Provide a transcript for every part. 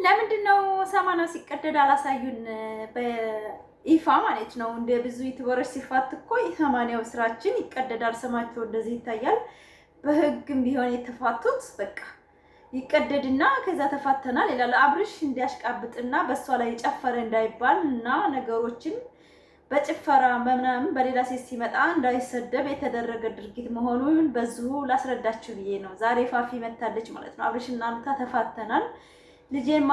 ለምንድነው ሰማንያው ሲቀደድ አላሳዩን? በይፋ ማለት ነው። እንደ ብዙ ዩቲዩበሮች ሲፋት እኮ ሰማንያው ስራችን ይቀደዳል፣ ስማቸው እንደዚህ ይታያል። በህግም ቢሆን የተፋቱት በቃ ይቀደድና ከዛ ተፋተናል ይላል። አብርሽ እንዲያሽቃብጥና በሷ ላይ ጨፈረ እንዳይባል እና ነገሮችን በጭፈራ በምናምን በሌላ ሴት ሲመጣ እንዳይሰደብ የተደረገ ድርጊት መሆኑን በዚሁ ላስረዳችሁ ብዬ ነው። ዛሬ ፋፊ መታለች ማለት ነው። አብርሽና ሩታ ተፋተናል። ልጄን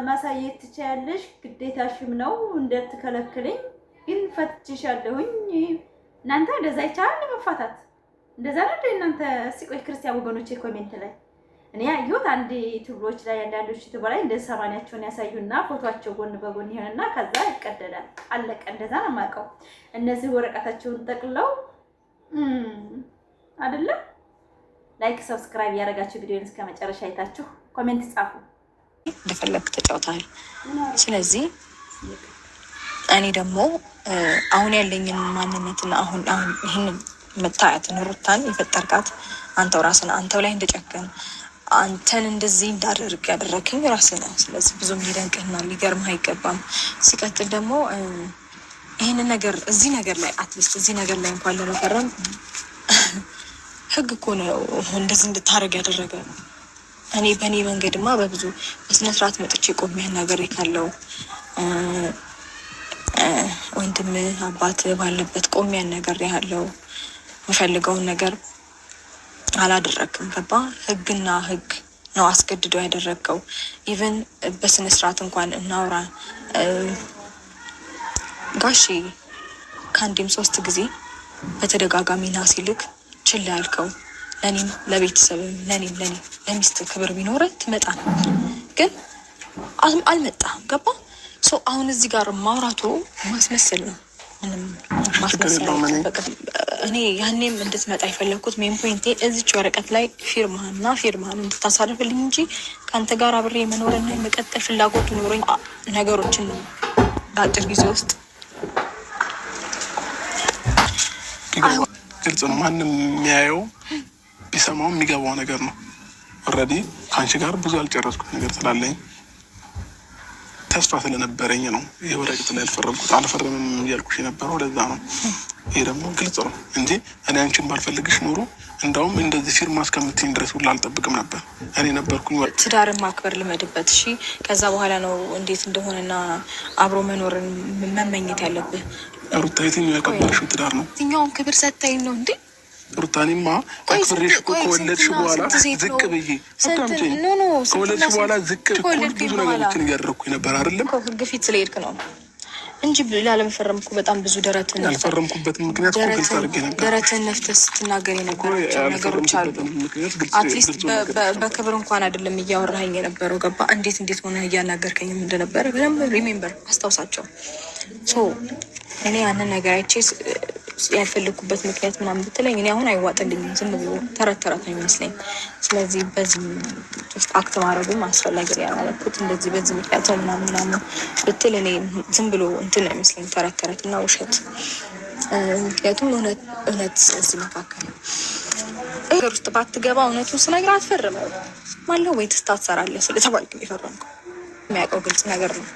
ማሳየት ትችያለሽ፣ ግዴታሽም ነው እንደትከለክለኝ፣ ግን ፈትቼሻለሁኝ። እናንተ እንደዛ ይቻላል መፋታት? እንደዛ ነው እናንተ? ሲቆይ ክርስቲያን ወገኖቼ ኮሜንት ላይ እኔ ያየሁት አንድ ዩቲዩብሮች ላይ አንዳንዶች ዩቲዩብ ላይ እንደ ሰማንያቸውን ያሳዩና ፎቶአቸው ጎን በጎን ይሆንና ከዛ ይቀደዳል። አለቀ። እንደዛ ነው የማውቀው። እነዚህ ወረቀታቸውን ጠቅለው አይደለም። ላይክ ሰብስክራይብ ያደረጋችሁ ቪዲዮን እስከ መጨረሻ አይታችሁ ኮሜንት ጻፉ። እንደፈለግ ተጫውተሃል። ስለዚህ እኔ ደግሞ አሁን ያለኝን ማንነትና አሁን ይህንን መታየትን ሩታን የፈጠርካት አንተው ራስን አንተው ላይ እንደጨከን አንተን እንደዚህ እንዳደርግ ያደረግኝ ራስህ ነው። ስለዚህ ብዙም ሊደንቅህና ሊገርምህ አይገባም። ሲቀጥል ደግሞ ይህንን ነገር እዚህ ነገር ላይ አትሊስት እዚህ ነገር ላይ እንኳን ለመፈረም ህግ እኮ ነው እንደዚህ እንድታደርግ ያደረገ። እኔ በእኔ መንገድማ በብዙ በስነስርዓት መጥቼ ቆሜ ነገር ካለው ወንድም አባት ባለበት ቆሜ ነገር ያለው የምፈልገውን ነገር አላደረክም። ገባ? ህግና ህግ ነው አስገድዶ ያደረገው። ኢቨን በስነስርዓት እንኳን እናውራ ጋሺ ከአንዴም 3 ጊዜ በተደጋጋሚ ና ሲልክ ችላ ያልከው ለኔም ለቤተሰብ ለኔም ለሚስት ክብር ቢኖረ ትመጣ ነበር፣ ግን አልመጣም። ገባ? አሁን እዚህ ጋር ማውራቱ ማስመሰል ነው። ምንም ማስመሰል እኔ ያኔም እንድትመጣ የፈለግኩት ሜን ፖይንቴ እዚች ወረቀት ላይ ፊርማህን እንድታሳርፍልኝ እንጂ ከአንተ ጋር አብሬ የመኖርና የመቀጠል ፍላጎቱ ኖሮኝ ነገሮችን በአጭር ጊዜ ውስጥ ግልጽ ነው። ማንም የሚያየው ቢሰማው የሚገባው ነገር ነው። ኦልሬዲ ከአንቺ ጋር ብዙ ያልጨረስኩት ነገር ስላለኝ ተስፋ ስለነበረኝ ነው ይሄ ወረቀት ላይ ያልፈረምኩት። አልፈረምም እያልኩሽ የነበረው ለዛ ነው። ይሄ ደግሞ ግልጽ ነው እንጂ እኔ አንቺን ባልፈልግሽ ኖሮ እንደውም እንደዚህ ፊርማ እስከምትይኝ ድረስ ሁላ አልጠብቅም ነበር። እኔ ነበርኩኝ ትዳርን ማክበር ልመድበት። እሺ፣ ከዛ በኋላ ነው እንዴት እንደሆነና አብሮ መኖርን መመኘት ያለብህ። ሩታ የትኛው ያከበርሽው ትዳር ነው? የትኛውን ክብር ሰጥተኸኝ ነው እንዴ? ሩታኔማ አክብሬሽ ከወለድሽ በኋላ ዝቅ ብዬ ከወለድሽ በኋላ ዝቅ ብዙ ነገሮችን እያደረግኩኝ ነበር አይደለም? ግፊት ስለሄድክ ነው እንጂ ላለመፈረም እኮ በጣም ብዙ ደረትን ያልፈረምኩበትን ምክንያት ግልጽ አድርጌ ነበር። ደረትን ነፍተህ ስትናገር የነበራቸው ነገሮች አሉ። አትሊስት በክብር እንኳን አይደለም እያወራኸኝ የነበረው። ገባ? እንዴት ሆነ እያናገርከኝም እንደነበረ በደንብ ሪሜምበር አስታውሳቸው። እኔ ያንን ነገር አይቼ ያልፈለኩበት ምክንያት ምናምን ብትለኝ እኔ አሁን አይዋጥልኝም። ዝም ብሎ ተረት ነው የሚመስለኝ። ስለዚህ በዚህ ውስጥ አክት ማድረጉም አስፈላጊ ያላለኩት እንደዚህ በዚህ ምክንያት ምናምን ብትል እኔ ዝም ብሎ እንትን ነው የሚመስለኝ፣ ተረት እና ውሸት። ምክንያቱም እውነት እዚህ መካከል ነገር ውስጥ ባትገባ እውነቱን ስነግር አትፈርም ማለው ወይ ትስታትሰራለህ ስለተባልክ የፈረምከው የሚያውቀው ግልጽ ነገር ነው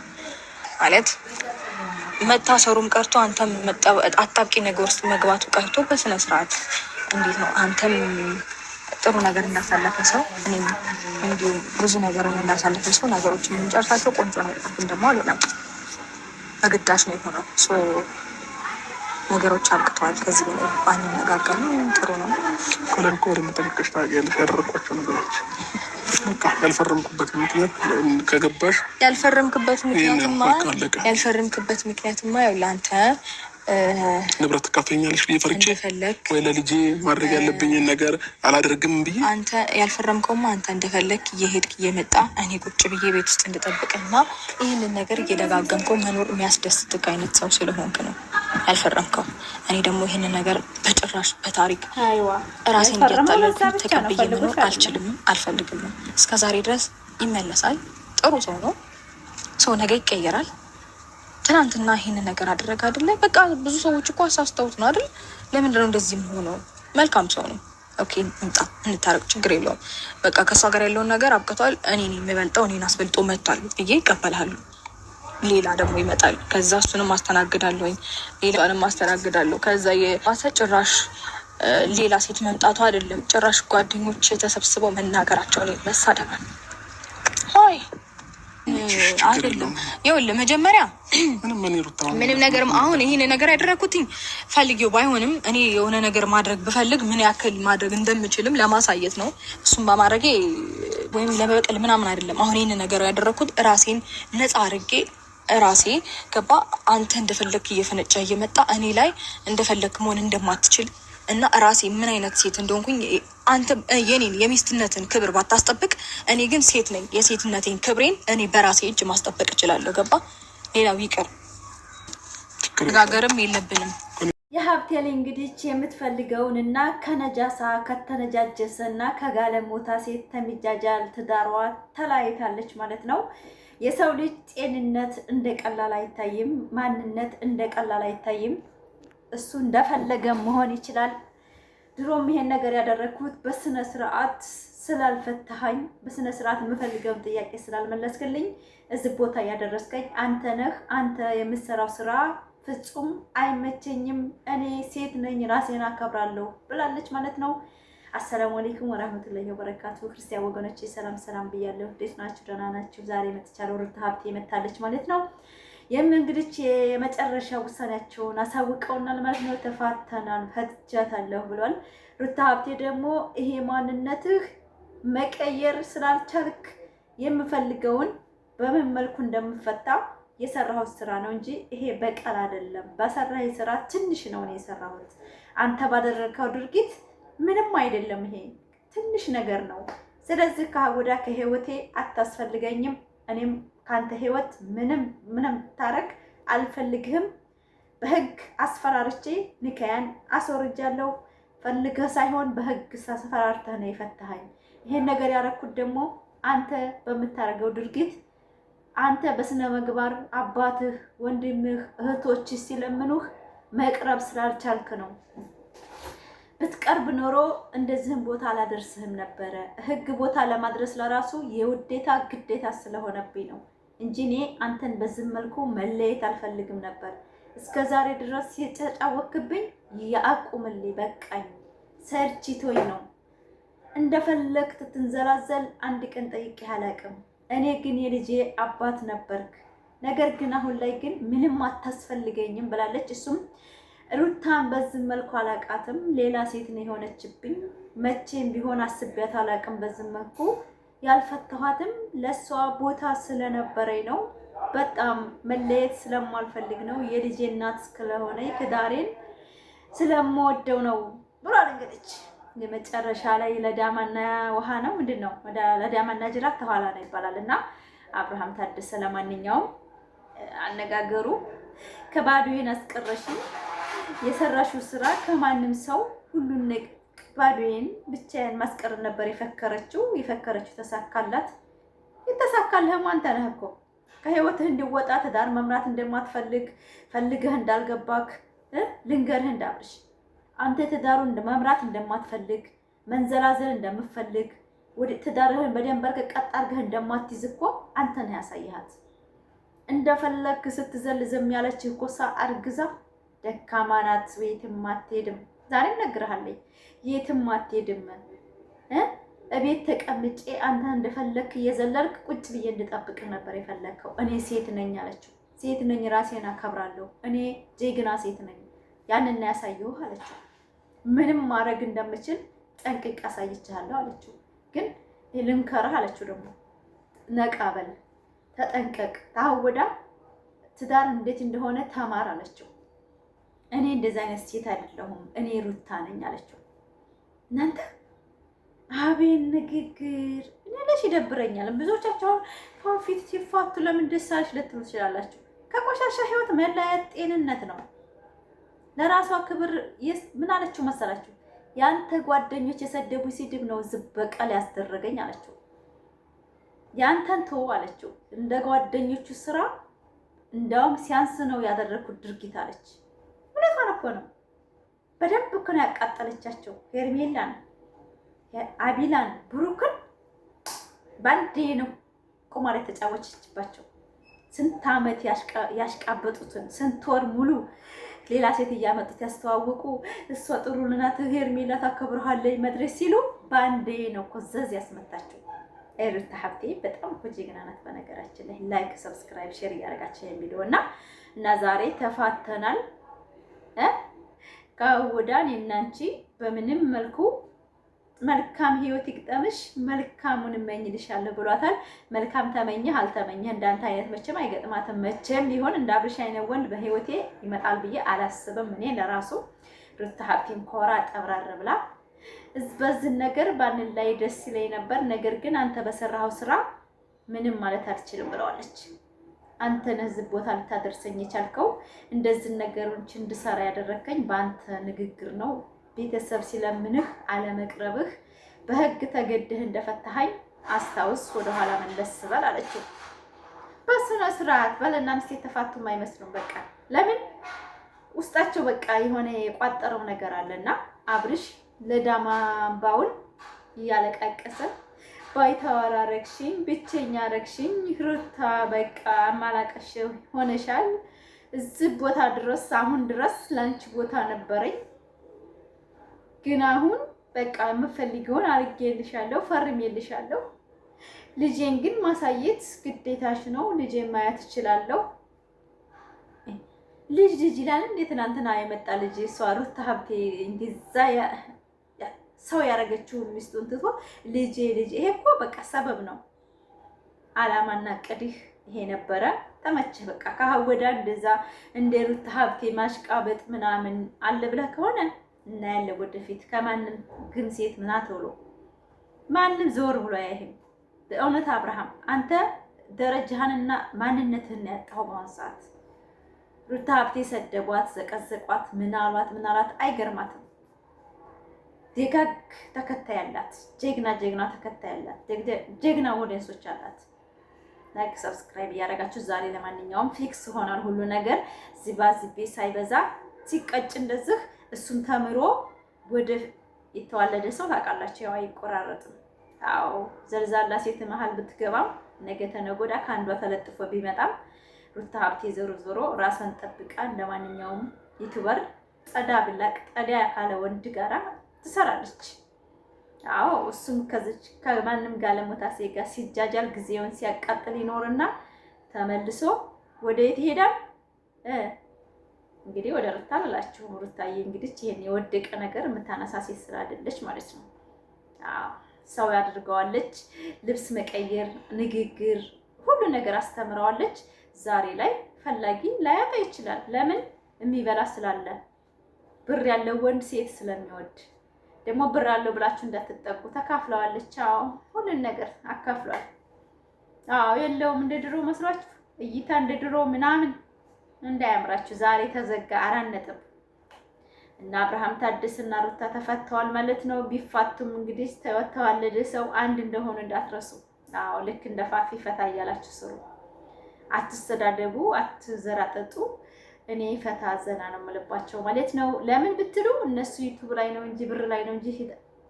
ማለት መታሰሩም ቀርቶ አንተም አጣብቂ ነገር ውስጥ መግባቱ ቀርቶ በስነ ስርዓት እንዴት ነው አንተም ጥሩ ነገር እንዳሳለፈ ሰው እኔም እንዲሁ ብዙ ነገር እንዳሳለፈ ሰው ነገሮችን የምንጨርሳቸው ቆንጆ ነው። ግን ደግሞ አልሆነም፣ በግዳሽ ነው የሆነው። ነገሮች አብቅተዋል። ከዚህ በላይ ባንነጋገር ጥሩ ነው። ኮለንኮር የምጠንቀሽ ታውቂያለሽ ያደረኳቸው ነገሮች ያልፈረምኩበት ምክንያት ከገባሽ ያልፈረምክበት ምክንያትማ ያው ለአንተ ንብረት ትካፈኛለሽ ብዬ ፈርቼ ወይ ለልጄ ማድረግ ያለብኝን ነገር አላደርግም ብዬ አንተ ያልፈረምከውማ አንተ እንደፈለክ እየሄድክ እየመጣ እኔ ቁጭ ብዬ ቤት ውስጥ እንድጠብቅና ይህንን ነገር እየደጋገምከው መኖር የሚያስደስትህ አይነት ሰው ስለሆንክ ነው ያልፈረምከው። እኔ ደግሞ ይህንን ነገር በጭራሽ በታሪክ ራሴን እያታለልኩ ተቀብዬ መኖር አልችልም፣ አልፈልግም። እስከዛሬ ድረስ ይመለሳል። ጥሩ ሰው ነው። ሰው ነገ ይቀየራል። ትናንትና ይሄንን ነገር አደረገ አይደለ? በቃ ብዙ ሰዎች እኮ አሳስተውት ነው አይደል? ለምንድን ነው እንደዚህ ሆነው? መልካም ሰው ነው። ኦኬ እንጣ እንታረቅ፣ ችግር የለውም። በቃ ከእሷ ጋር ያለውን ነገር አብቅቷል። እኔን የሚበልጠው እኔን አስበልጦ መጥቷል ብዬ ይቀበልሃሉ። ሌላ ደግሞ ይመጣል። ከዛ እሱንም አስተናግዳለሁኝ፣ ሌላንም አስተናግዳለሁ። ከዛ የባሰ ጭራሽ ሌላ ሴት መምጣቱ አይደለም ጭራሽ ጓደኞች ተሰብስበው መናገራቸው ላይ መሳደባል። ሆይ አይደለም ይኸውልህ፣ መጀመሪያ ምንም ነገር አሁን ይሄን ነገር ያደረኩትኝ ፈልጌው ባይሆንም እኔ የሆነ ነገር ማድረግ ብፈልግ ምን ያክል ማድረግ እንደምችልም ለማሳየት ነው። እሱም በማድረጌ ወይም ለመበቀል ምናምን አይደለም። አሁን ይሄን ነገር ያደረኩት ራሴን ነፃ አድርጌ ራሴ ገባ። አንተ እንደፈለክ እየፈነጫ እየመጣ እኔ ላይ እንደፈለክ መሆን እንደማትችል እና ራሴ ምን አይነት ሴት እንደሆንኩኝ አንተ የኔን የሚስትነትን ክብር ባታስጠብቅ፣ እኔ ግን ሴት ነኝ። የሴትነቴን ክብሬን እኔ በራሴ እጅ ማስጠበቅ እችላለሁ። ገባ? ሌላው ይቅር፣ ጋገርም የለብንም። የሀብቴል እንግዲህ የምትፈልገውን እና ከነጃሳ ከተነጃጀሰ እና ከጋለሞታ ሴት ተሚጃጃል ትዳሯ ተለያይታለች ማለት ነው። የሰው ልጅ ጤንነት እንደ ቀላል አይታይም። ማንነት እንደ ቀላል አይታይም። እሱ እንደፈለገ መሆን ይችላል። ድሮም ይሄን ነገር ያደረግኩት በስነ ስርዓት ስላልፈታኸኝ፣ በስነ ስርዓት የምፈልገውን ጥያቄ ስላልመለስክልኝ እዚህ ቦታ ያደረስከኝ አንተ ነህ። አንተ የምትሰራው ስራ ፍጹም አይመቸኝም። እኔ ሴት ነኝ፣ ራሴን አከብራለሁ ብላለች ማለት ነው። አሰላሙ አለይኩም ወራህመቱላሂ ወበረካቱ። ክርስቲያን ወገኖቼ ሰላም ሰላም ብያለሁ። እንዴት ናችሁ? ደህና ናችሁ? ዛሬ መጥቻለሁ። ሩታ ሀብቴ መታለች ማለት ነው። እንግዲህ የመጨረሻ ውሳኔያቸውን አሳውቀውናል ማለት ነው። ተፋተናል፣ ፈትቻታለሁ ብሏል። ሩታ ሀብቴ ደግሞ ይሄ ማንነትህ መቀየር ስላልቻልክ የምፈልገውን በምን መልኩ እንደምፈታ የሰራሁት ስራ ነው እንጂ ይሄ በቀል አይደለም። በሰራህ ስራ ትንሽ ነው ነው የሰራሁት። አንተ ባደረግከው ድርጊት ምንም አይደለም። ይሄ ትንሽ ነገር ነው። ስለዚህ ከወዳ ከህይወቴ አታስፈልገኝም። እኔም ካንተ ህይወት ምንም ታረግ አልፈልግህም። በህግ አስፈራርቼ ንካያን አስወርጃለሁ። ፈልገህ ሳይሆን በህግ አስፈራርተህ ነው የፈታኸኝ። ይሄን ነገር ያረኩት ደግሞ አንተ በምታረገው ድርጊት አንተ በስነ ምግባር አባትህ፣ ወንድምህ፣ እህቶች ሲለምኑህ መቅረብ ስላልቻልክ ነው። ብትቀርብ ኖሮ እንደዚህም ቦታ አላደርስህም ነበረ። ህግ ቦታ ለማድረስ ለራሱ የውዴታ ግዴታ ስለሆነብኝ ነው እንጂ እኔ አንተን በዚህ መልኩ መለየት አልፈልግም ነበር። እስከ ዛሬ ድረስ የተጫወክብኝ ያቁምልኝ፣ በቃኝ፣ ሰርችቶኝ ነው። እንደፈለክ ትንዘላዘል አንድ ቀን ጠይቄ አላቅም። እኔ ግን የልጄ አባት ነበርክ። ነገር ግን አሁን ላይ ግን ምንም አታስፈልገኝም ብላለች። እሱም ሩታን በዚህ መልኩ አላቃትም፣ ሌላ ሴት ነው የሆነችብኝ። መቼም ቢሆን አስቤያት አላቅም። በዚህ መልኩ ያልፈታኋትም ለሷ ቦታ ስለነበረኝ ነው። በጣም መለየት ስለማልፈልግ ነው። የልጄ እናት ስለሆነ ትዳሬን ስለምወደው ነው ብሏል። እንግዲህ የመጨረሻ ላይ ለዳማና ውሃ ነው ምንድን ነው ለዳማና ጅራት ተኋላ ነው ይባላል። እና አብርሃም ታደሰ ለማንኛውም አነጋገሩ ከባዶዬን አስቀረሽኝ። የሰራሽው ስራ ከማንም ሰው ሁሉን ባዶዬን ብቻዬን ማስቀር ነበር የፈከረችው ተሳካላት። የተሳካልህም አንተ ነህ እኮ ከህይወትህ እንዲወጣ ትዳር መምራት እንደማትፈልግ ፈልገህ እንዳልገባክ ልንገርህ እንዳብርሽ አንተ ትዳሩን መምራት እንደማትፈልግ መንዘላዘል እንደምትፈልግ ወደ ትዳርህን በደንብ ቀጥ አድርገህ እንደማትይዝ እኮ አንተ ነህ ያሳየሃት። እንደፈለክ ስትዘል ዝም ያለችህ እኮ አርግዛ ደካማ ናት፣ የትም አትሄድም። ዛሬም ነግሬሃለሁ፣ የትም አትሄድም። እቤት ተቀምጬ አንተ እንደፈለክ እየዘለልክ ቁጭ ብዬ እንድጠብቅ ነበር የፈለከው። እኔ ሴት ነኝ አለችው። ሴት ነኝ፣ ራሴን አከብራለሁ፣ እኔ ጀግና ሴት ነኝ። ያንን ያሳየው አለችው። ምንም ማድረግ እንደምችል ጠንቅቄ አሳይቻለሁ አለችው። ግን ልምከርህ አለችው ደግሞ ነቃ በል፣ ተጠንቀቅ፣ ታወዳ ትዳር እንዴት እንደሆነ ተማር አለችው። እኔ እንደዛ አይነት ሴት አይደለሁም፣ እኔ ሩታ ነኝ አለችው። እናንተ አቤን ንግግር እኔ ለሽ ይደብረኛል። ብዙዎቻችሁ ፊት ሲፋቱ ለምን ደስ አለሽ ልትሉ ትችላላችሁ። ከቆሻሻ ህይወት መለያየት ጤንነት ነው። ለራሷ ክብር ምን አለችው መሰላችሁ? ያንተ ጓደኞች የሰደቡ ስድብ ነው ዝበቀል ያስደረገኝ አለችው። ያንተን ተው አለችው። እንደ ጓደኞቹ ስራ እንዳውም ሲያንስ ነው ያደረኩት ድርጊት አለች። እውነቷን እኮ ነው። በደንብ እኮ ነው ያቃጠለቻቸው ሄርሜላን። አቢላን ብሩክን ባንዴ ነው ቁማር የተጫወተችባቸው። ስንት ዓመት ያሽቃበጡትን ስንት ወር ሙሉ ሌላ ሴት እያመጡት ያስተዋውቁ እሷ ጥሩ ናት ሄርሜላ ታከብረሃለች መድረስ ሲሉ ባንዴ ነው ኮዘዝ ያስመታቸው። ሩታ ሀብቴ በጣም እኮ ጀግና ናት። በነገራችን ላይ ላይክ፣ ሰብስክራይብ፣ ሼር እያደረጋችሁ የሚለው እና ዛሬ ተፋተናል። ከወዳን እናንቺ በምንም መልኩ መልካም ህይወት ይግጠምሽ፣ መልካሙን እመኝልሻለሁ ብሏታል። መልካም ተመኘህ አልተመኘህ እንዳንተ አይነት መቼም አይገጥማትም። መቼም ቢሆን እንደ አብርሽ አይነት ወንድ በህይወቴ ይመጣል ብዬ አላስብም። እኔ ለራሱ ሩታ ሀብቴም ኮራ ጠብራር ብላ በዚህ ነገር ባንን ላይ ደስ ይለኝ ነበር፣ ነገር ግን አንተ በሰራው ስራ ምንም ማለት አልችልም ብለዋለች። አንተ ነህ እዚህ ቦታ ልታደርሰኝ የቻልከው፣ እንደዚህ ነገሮች እንድሰራ ያደረከኝ በአንተ ንግግር ነው። ቤተሰብ ሲለምንህ አለመቅረብህ፣ በህግ ተገድህ እንደፈታኸኝ አስታውስ፣ ወደኋላ መለስ በል አለችው። በስነ ስርዓት ባልና ሚስት የተፋቱም አይመስሉም። በቃ ለምን ውስጣቸው በቃ የሆነ የቋጠረው ነገር አለና አብርሽ ለዳማ አምባውን እያለቃቀሰ ባይተዋር አረግሽኝ፣ ብቸኛ አረግሽኝ ሩታ፣ በቃ አማላቀሽ ሆነሻል። እዚህ ቦታ ድረስ አሁን ድረስ ላንቺ ቦታ ነበረኝ፣ ግን አሁን በቃ የምፈልገውን አድርጌልሻለሁ፣ ፈርሜልሻለሁ። ልጄን ግን ማሳየት ግዴታሽ ነው። ልጄን ማየት እችላለሁ። ልጅ ይላል እንዴ? ትናንትና የመጣ ልጅ እሷ ሩታ ሀብቴ እንደዛ ሰው ያደረገችውን ሚስቱን ትቶ ልጄ። ይሄ እኮ በቃ ሰበብ ነው። አላማና ቅድህ ይሄ ነበረ። ተመቸህ በቃ ከሀወዳ እንደዛ እንደ ሩታ ሀብቴ ማሽቃበጥ ምናምን አለ ብለህ ከሆነ እናያለን ወደፊት። ከማንም ግን ሴት ምን አትብሎ ማንም ዞር ብሎ አያይህም። በእውነት አብርሃም አንተ ደረጃህንና ማንነትህን ያጣኸው በአሁኑ ሰዓት። ሩታ ሀብቴ ሰደቧት፣ ዘቀዘቋት፣ ምናሏት አይገርማትም። ደጋግ ተከታይ አላት፣ ጀግና ተከታይ አላት፣ ጀግና ኦዲየንሶች አላት። ላይክ ሰብስክራይብ እያደረጋችሁ ዛሬ ለማንኛውም ፊክስ ሆኗል ሁሉ ነገር። ዚቤ ሳይበዛ ሲቀጭ እንደዚህ እሱን ተምሮ ወደ የተዋለደ ሰው ታውቃላችሁ፣ ያው አይቆራረጥም። አዎ ዘልዛላ ሴት መሀል ብትገባም ነገ ተነገ ወዲያ ከአንዷ ተለጥፎ ቢመጣም ሩታ ሀብቴ ዞሮ ራሷን ጠብቃ እንደማንኛውም ዩቲዩበር ጸዳ ብላቅ ጠዳ ያካለ ወንድ ጋራ ትሰራለች። አዎ እሱም ከዚች ከማንም ጋለሞታ ሴት ጋር ሲጃጃል ጊዜውን ሲያቃጥል ይኖርና ተመልሶ ወደ የት ይሄዳል? እንግዲህ ወደ ሩታ አላችሁ። ሩታዬ እንግዲህ ይሄን የወደቀ ነገር የምታነሳ ሴት ስላይደለች ማለት ነው። አዎ ሰው ያድርገዋለች። ልብስ መቀየር፣ ንግግር፣ ሁሉ ነገር አስተምረዋለች። ዛሬ ላይ ፈላጊ ላያጣ ይችላል። ለምን? የሚበላ ስላለ፣ ብር ያለው ወንድ ሴት ስለሚወድ። ደግሞ ብር አለው ብላችሁ እንዳትጠቁ። ተካፍለዋለች። አዎ ሁሉን ነገር አካፍሏል። አዎ የለውም እንደ ድሮ መስሏችሁ እይታ እንደ ድሮ ምናምን እንዳያምራችሁ። ዛሬ ተዘጋ 4 ነጥብ እና አብርሃም ታደሰና ሩታ ተፈተዋል ማለት ነው። ቢፋቱም እንግዲህ ተወተዋለደ ሰው አንድ እንደሆነ እንዳትረሱ። አዎ ልክ እንደ ፋፊ ፈታ እያላችሁ ስሩ። አትስተዳደቡ፣ አትዘራጠጡ። እኔ ፈታ ዘና ነው የምልባቸው ማለት ነው። ለምን ብትሉ እነሱ ዩቲዩብ ላይ ነው እንጂ ብር ላይ ነው እንጂ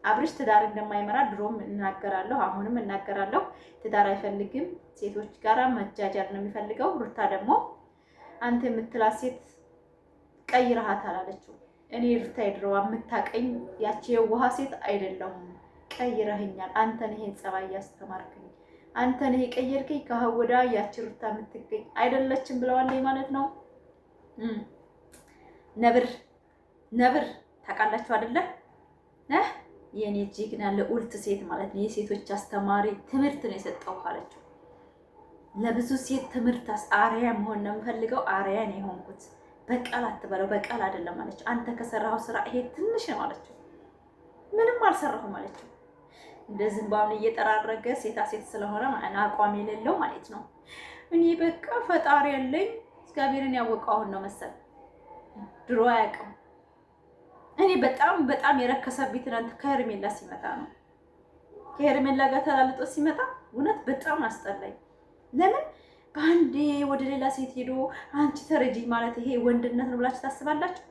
አብርሽ ትዳር እንደማይመራ ድሮም እናገራለሁ፣ አሁንም እናገራለሁ። ትዳር አይፈልግም፣ ሴቶች ጋራ መጃጃል ነው የሚፈልገው። ሩታ ደግሞ አንተ የምትላት ሴት ቀይረሃታል አለችው። እኔ ሩታ ድሮዋ የምታቀኝ ያቺ የውሃ ሴት አይደለሁም፣ ቀይረህኛል። አንተን ይሄን ጸባይ ያስተማርከኝ፣ አንተን ይሄ ቀየርከኝ። ከሀወዳ ያቺ ሩታ የምትገኝ አይደለችም ብለዋለኝ ማለት ነው። ነብር ታውቃላችሁ አይደለ? የኔ ጀግና ልዑልት ሴት ማለት ነው። የሴቶች አስተማሪ ትምህርት ነው የሰጠው አለችው። ለብዙ ሴት ትምህርት አርአያ መሆን ነው የምፈልገው። አርአያ ነው የሆንኩት። በቃል አትበለው፣ በቃል አይደለም አለችው። አንተ ከሰራው ስራ ይሄ ትንሽ ነው አለችው። ምንም አልሰራሁም አለችው። እንደዚህ ባውን እየጠራረገ ሴታ ሴት ስለሆነ ማለት አቋም የሌለው ማለት ነው። እኔ በቃ ፈጣሪ ያለኝ እግዚአብሔርን ያወቀው አሁን ነው መሰል፣ ድሮ አያውቅም። እኔ በጣም የረከሰብኝ ትናንት ከሄርሜላ ሲመጣ ነው። ከሄርሜላ ጋር ተላልጦ ሲመጣ እውነት በጣም አስጠላኝ። ለምን በአንዴ ወደ ሌላ ሴት ሄዶ አንቺ ተረጂ ማለት ይሄ ወንድነት ነው ብላችሁ ታስባላችሁ?